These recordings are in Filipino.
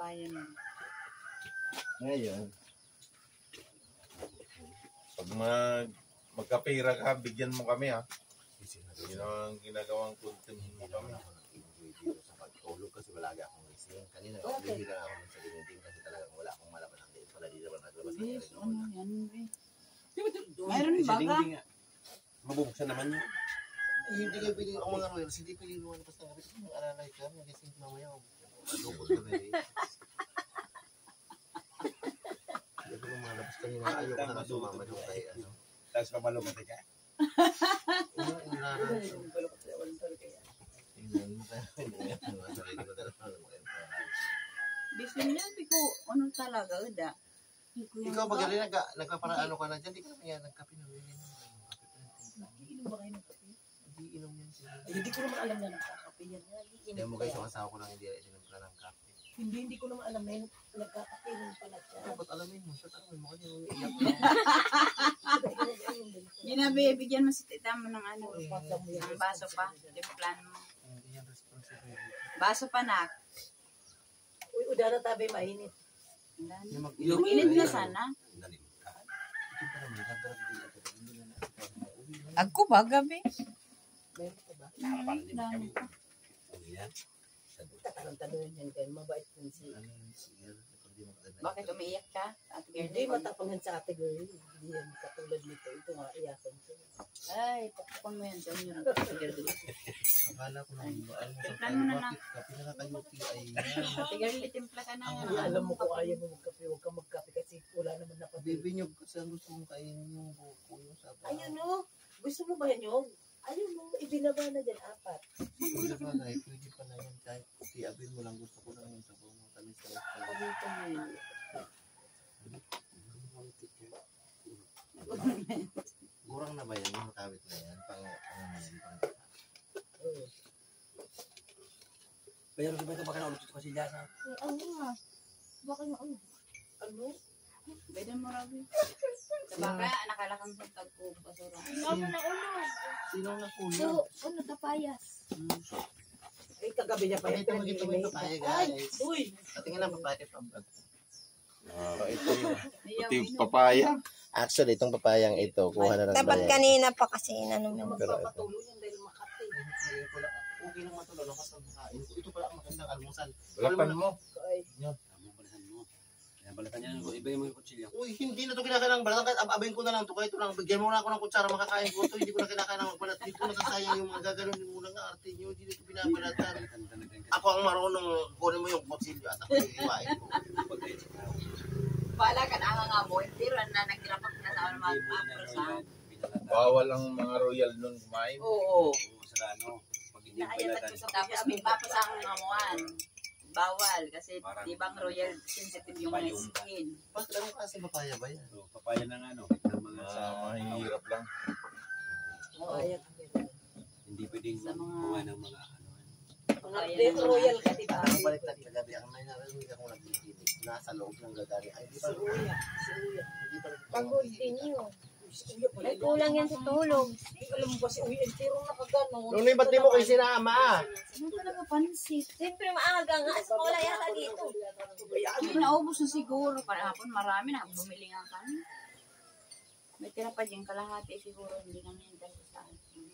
papaya na. Ngayon, pag magkapira ka, bigyan mo kami ha. Yun ang ginagawang content mo kami. Sa pagtulog kasi wala akong gising. Kanina, hindi lang ako sa dingding kasi talagang wala akong malaman ng dito. Wala dito naman naglabas. Yes, ano yan, be. Mayroon ba ka? Mabubuksan naman yun. Hindi kayo pili ang mga royals, hindi pili luwan basta ng kapit. Ang alalay ka, nagising mamaya. Malukot ka na eh. Hindi ko mga labas kanina. Ayaw ko na sumama doon kay ano. Tapos pamalukot ka. Gusto niya, ko ano talaga, uda. Ikaw pag rin nagpaparaan ka na dyan, di ka naman yan nagkape na rin. Inom ba kayo ng kape? Hindi inom yan siya. Hindi ko naman alam na nagkakape yan. Hindi mo guys, yung asawa ko lang hindi inom ng kape. Hindi ko naman alam na yung nagkakape rin pala siya. Dapat alamin mo, sa tanong mo kanya umiiyak Ginabi, bigyan mo si tita mo ng ano, ng baso pa. Di ba plan mo? Hindi yan responsibility. Baso pa na. Uy, udara tabi mainit. Init na sana. Ako ba gabi? Meron ka ba? Dami pa. Tatanong yan kayo, mabait din si... Bakit umiiyak ka? Ate Hindi Gerda? matapangan sa ate girl. Hindi yan katulad nito. Ito nga, iyakan siya. Ay, papukan mo yan sa inyo. Ate Gerda. Akala ko lang, Timplan mo na na. kape na kakayuti ay Ate Gerda, timpla ka na. Ay, alam mo kung ayaw mo magkape, huwag ka magkape kasi wala naman na pabili. bibinyog kasi ang gusto mong kainin yung buko yung sabaw. Ayun no, gusto mo ba yan yung? Ayun mo, ibinaba na dyan, 4. Pwede pa na, pwede pa na yan kahit tiabin mo lang gusto ko lang yung sabaw mo tamis-tamis. Pagito mo yun. Kurang na ba yan? Yung makawit na yan? Pang Pero sabi ko baka naulot ito kasi lasa. Ano nga? Baka nga ano? Ano? Pwede mo rabi. Sa baka, nakalakang sa tagpo. Basura. Ano na ulo? sino na kulang? So, ano tapayas? Ay, kagabi niya pa yan. Pakita mo dito yung papaya guys. Uy! Tingnan lang papaya pa. Ito yung papaya. Actually, itong papayang ito, kuha na ng Dapat bayan. kanina pa kasi ano Na mo. magpapatuloy yan dahil makati. Okay lang matulog ako sa makain. Ito pala ang magandang almusal. Lapan mo. Ay, Balatan niya, iba yung mga kutsilyo. Uy, hindi na ito kinakailangan balatan. Kahit abayin ko na lang ito. Kahit ito lang, bigyan mo na ako ng kutsara, makakain ko ito. Hindi ko na kinakailangan magbalat. Hindi ko nasasayang yung mga gaganunin mo ng arte nyo. Hindi ko binabalatan. Ako ang marunong kunin mo yung kutsilyo at ako yung iwain ko. Bala ka na nga mo. Hindi rin na nagkirapak na sa mga aprosan. Bawal ang mga royal nun kumain. Oo. Sa ano, pag hindi Nakayat balatan. ko sa tapos may papasang ngamuan. Bawal kasi di bang royal sensitive yung mga skin. Bakit anong kasi papaya ba yan? So, papaya ng ano, ng mga sa Mahirap lang. ayan. hindi pwedeng Sa mga- mga ng mga ano. Mga royal ka, diba? Ang balik na kagabi, ang may narinig akong naglilinig. Nasa loob ng gagari. Ay, di Si ba? Uya. Si Uya. Hindi pa Pagod din yun. Si Uya pala. May kulang yan sa tulog. Alam mo ba si Uya, entero nakagano. Nung ba't di mo kayo sinama? Ano talaga pansit? Siyempre maaga nga. Wala yata dito. Hindi naubos na siguro. Kahapon marami na. Bumili nga kami. May tira pa dyan kalahati siguro. Hindi namin yung dalawa sa akin.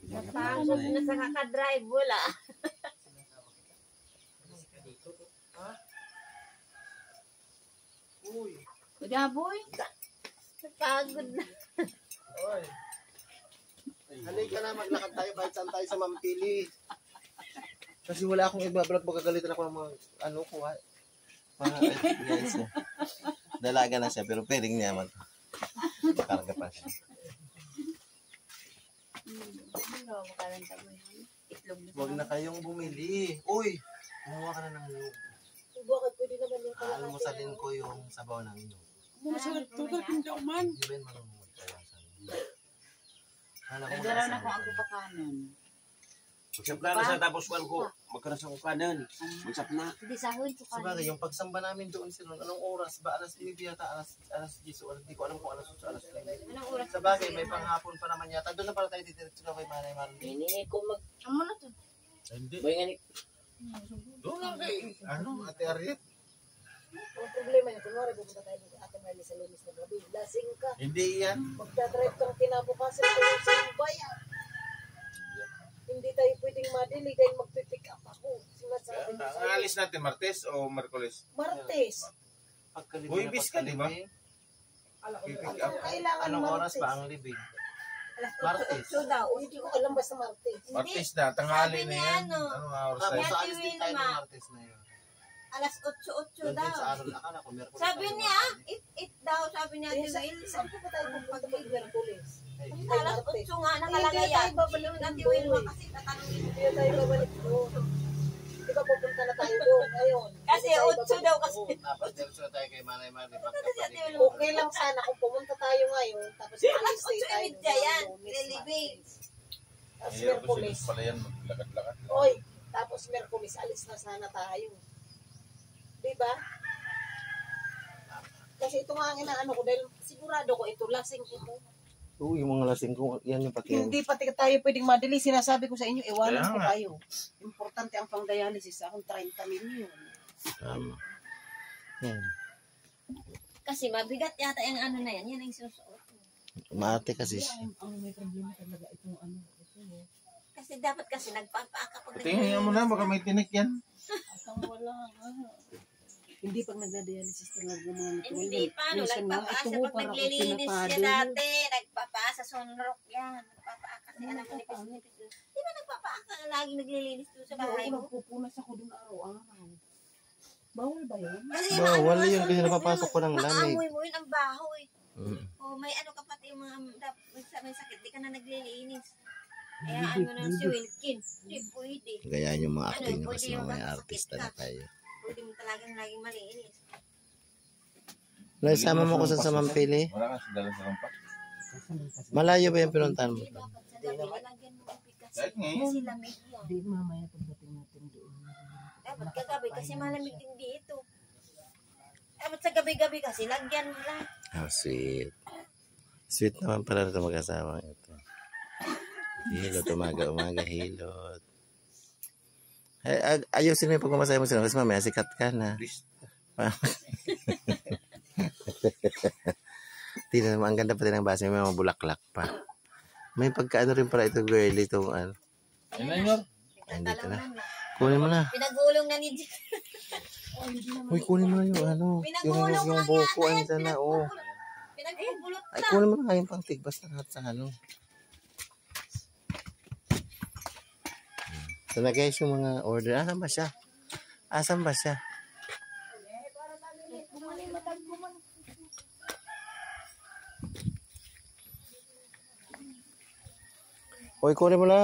Napagod na sa kakadrive. Wala. Uy. Kuya boy. Napagod na. Oy. Halika na, maglakad tayo. Bahit saan tayo sa Mampili. Kasi wala akong ibabalat. Magagalitan ako ng mga ano ko. Guys, dalaga na siya, pero pwedeng niya man. Karga pa siya. Ano ba makaranta mo yun? Itlog na Huwag na kayong bumili. Uy! Kumuha ka na ng loob. Bakit pwede naman yung kalahati? Almusalin ko yung sabaw ng inyong. Masarap to. Hindi ako man. Hindi ba yun marunong magkawasan? Hala ko Nagdaraw na kung ako pa kanan. Magsap na sa tapos kuhan ko, magkaras ako kanan. Magsap na. Hindi sahod ko Sa bagay, yung pagsamba namin doon si Ron, anong oras ba? Alas 9 yata, alas 10 o hindi ko alam kung alas 8 alas 9. Anong oras? Sa bagay, may panghapon pa naman yata. Doon na pala tayo titiritso na kay Manay Marlene. Hindi, kung mag... Amo na to. Hindi. Boy nga ni. Doon lang kay, Ate Ariet. Ang problema niya, kunwari, pupunta tayo dito, Ate Marley sa Lunes na gabi. Lasing ka. Hindi yan. Magdadrive kang kinabukasan tayo sa bayan. Hindi tayo pwedeng madili dahil magpipick up ako. Sinasabi ko Ang sa'yo. alis natin, Martes o Merkulis? Martes. Huwibis ka, di ba? Pick up. Kailangan Anong Martes. oras ba ang libing? Martes. So daw. Hindi ko alam basta Martes. Martes na, tanghali Sabi na ni yan. ano, Anong oras Tapos tayo? alis din tayo ng Martes na yun. Alas 8:08 Doon din daw. sa araw, akala ko Merkulis. Sabi niya, it daw, sabi niya, Eh, Will. saan po ba tayo pupunta pag Merkulis? Alas 8 nga nakalagay Hindi tayo yan. babalik Yung Ate doon. Wilma kasi tatanungin. Hindi na tayo babalik doon. Di ba pupunta na tayo doon ngayon? Kasi Hindi tayo 8 babalik daw doon. kasi. Tapos diretso na tayo kay Manay Manay. Okay lang sana kung pumunta tayo ngayon, tapos Alas stay tayo 8:30 yan. Lunes, Lilibing. Martes. Tapos Mahirap ko Merkulis. pala yan, maglakad-lakad. Oy, tapos Merkulis, alis na sana tayo. Diba? Kasi ito nga ang inaano ko dahil sigurado ko ito, lasing ito. Oo, yung mga lasing ko, yan yung pati. Hindi pati tayo pwedeng madali. Sinasabi ko sa inyo, iwanan Kaya ko nga. kayo. Importante ang pang-dialysis. Akong 30 million. Tama. Yan. Kasi mabigat yata yung ano na yan. Yan ang sinusuot. Maarte kasi siya. Ang may problema talaga itong ano. Kasi dapat kasi nagpapaaka pag Tingnan mo na, baka may tinik yan. Ang wala. Hindi pag nagda-dialysis talaga mga natural. Hindi, paano? Minsan nga, Nagpapaasa ito ho, pag para ako naglilinis siya pinapado. dati. Nagpapaasa sunrock yan. Nagpapaaka kasi alam mo nipis-nipis. Di ba nagpapaaka? Lagi naglilinis doon sa bahay Ako mo? nagpupunas ako dun araw-araw. Bawal ba yun? Kasi Bawal maano, yun kasi napapasok ko ng lamig. Maamoy mo yun ang bahoy. Mm. O may ano ka pati yung mga may sakit. Di ka na naglilinis. Kaya ano na si Wilkin. Hindi pwede. Gayaan yung mga Ano, acting nyo pwede kasi yung mga basta artista sakit na ka. tayo. Pwede mo talagang laging malinis. Naisama mo ko sa Mampili? Wala kasi dala sa kampak. Malayo ba yung pinuntahan mo? Di ba pag sa gabi, lalagyan mo ang bigas. Kahit ngayon. Kasi lamig yan. Hindi, mamaya pagdating natin doon. Dapat kagabi kasi malamig din dito. Dapat sa gabi-gabi kasi lagyan mo lang. Oh, sweet. Sweet naman pala ito mag-asawa ito. Hilot, umaga, hilot. Ay, ayusin mo yung pagmamasaya mo sila kasi mamaya sikat ka na. Tingnan mo, ang ganda pati ng base, may mga bulaklak pa. May pagkaano rin pala ito, girly, itong ano. Yan na yun. Andito na. Pinagulong na. Kunin mo na. Pinagulong na ni Jim. Uy, kunin mo na yung ano. Pinagulong Yung lang buko, yan. andyan na, oh. Pinagpupulot Ay, na. kunin mo na yung pang tigbas na lahat sa ano. So na guys, yung mga order. Asan ba siya? Asan ba siya? Uy, kunin mo na.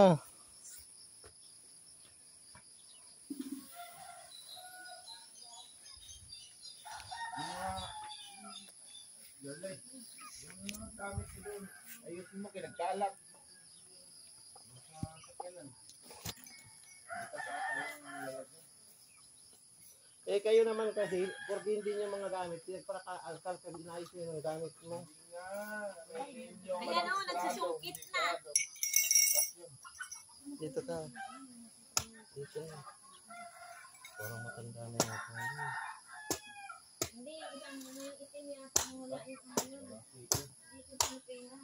Ayusin mo, kinagkalat. Eh, kayo naman kasi, porque hindi niya mga gamit, pinagpaka-alkal ka, inayos niyo yung gamit mo. Ayan o, nagsusungkit na. Dito ka. Dito. Parang matanda na yata. Hindi, isang may itim yata ang wala yung ano. Dito sa pera.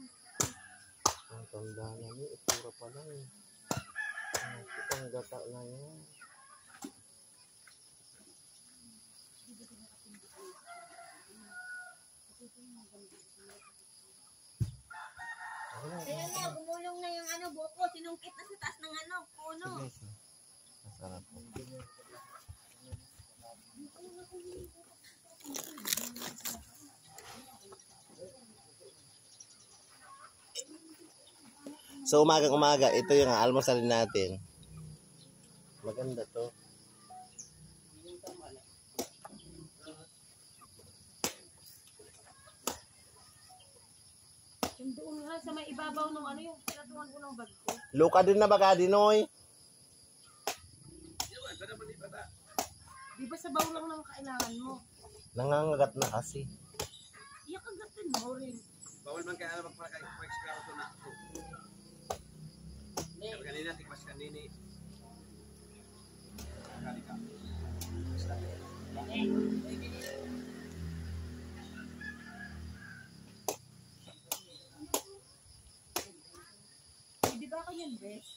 Matanda na niya, itura pa lang. Itang gata na yan. Kaya nga, gumulong na yung ano, buko. Sinungkit na sa taas ng ano, puno. Masarap po. So umaga, ito yung almusal natin. Maganda to. Yung doon nga sa may ibabaw ng ano yung pinatuhan ko ng bag ko. Luka din na baga, Dinoy. Di ba sa baw lang naman kailangan mo? Nangangagat na kasi. Iyak ang gatin mo rin. Bawal man kaya magpa-explore ito na. Kanina, tikmas kanini. Di ba ako yan, Bes?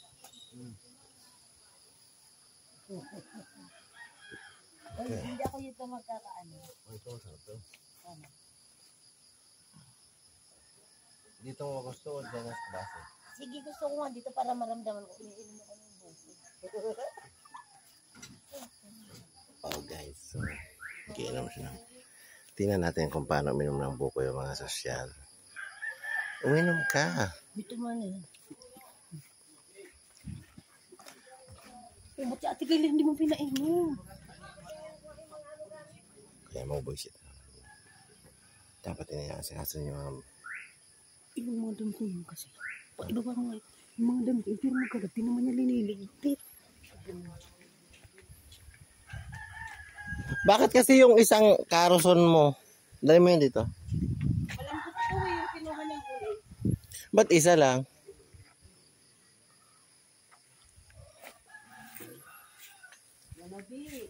Hindi ako yung magkakaano. Ito, sarap. Dito mo gusto o dyan sa base? Sige, gusto ko nga dito para maramdaman ko. Iniinom ako ng buko. Oh guys, so giinom siya. Tingnan natin kung paano uminom ng buko yung mga sosyal. Uminom ka. Dito man eh. Ba't si Ate Kayla hindi mo pinainom? Kaya mo bullshit. Dapat inaasahan niyo Yung mga dam ko yun kasi. Iba ba mga yung mga dam ko, pero magkagat, di naman niya liniligpit. Bakit kasi yung isang karoson mo? Dali mo yun dito. Walang gusto yung kinuha ng kulay. Ba't isa lang? Lalabi.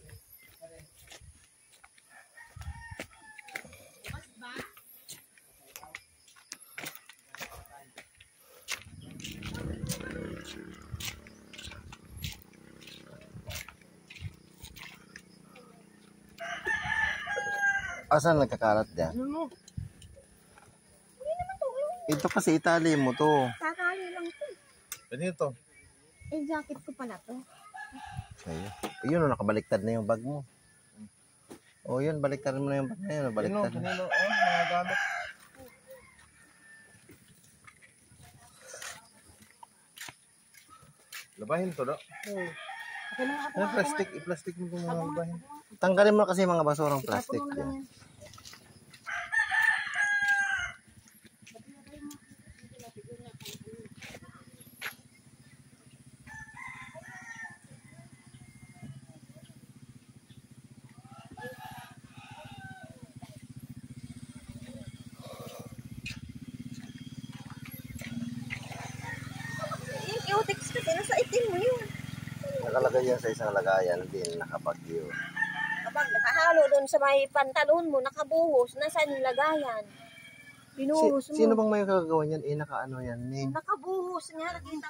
Asan nagkakalat dyan? Ano? Ito kasi itali mo to. Kakali lang to. Ano ito? Eh, jacket ko pala to. Ayun. Ayun, nakabaliktad na yung bag mo. O yun, baliktad mo na yung bag na yun. Baliktad na. Kanino? Mga gamit. Labahin to, no? Okay lang ako. Ano, plastic? I-plastic mo kung mga labahin. Tanggalin mo kasi yung mga basurang plastic dyan. Yung cutex kasi nasa itim mo yun. Nakalagay yan sa isang lagayan, hindi nakapagyo. Kapag nakahalo doon sa may pantalon mo, nakabuhos, nasaan yung lagayan? Binuhos mo. Sino bang may kagagawa niyan? Nakaano yan? Nakabuhos nga, nakita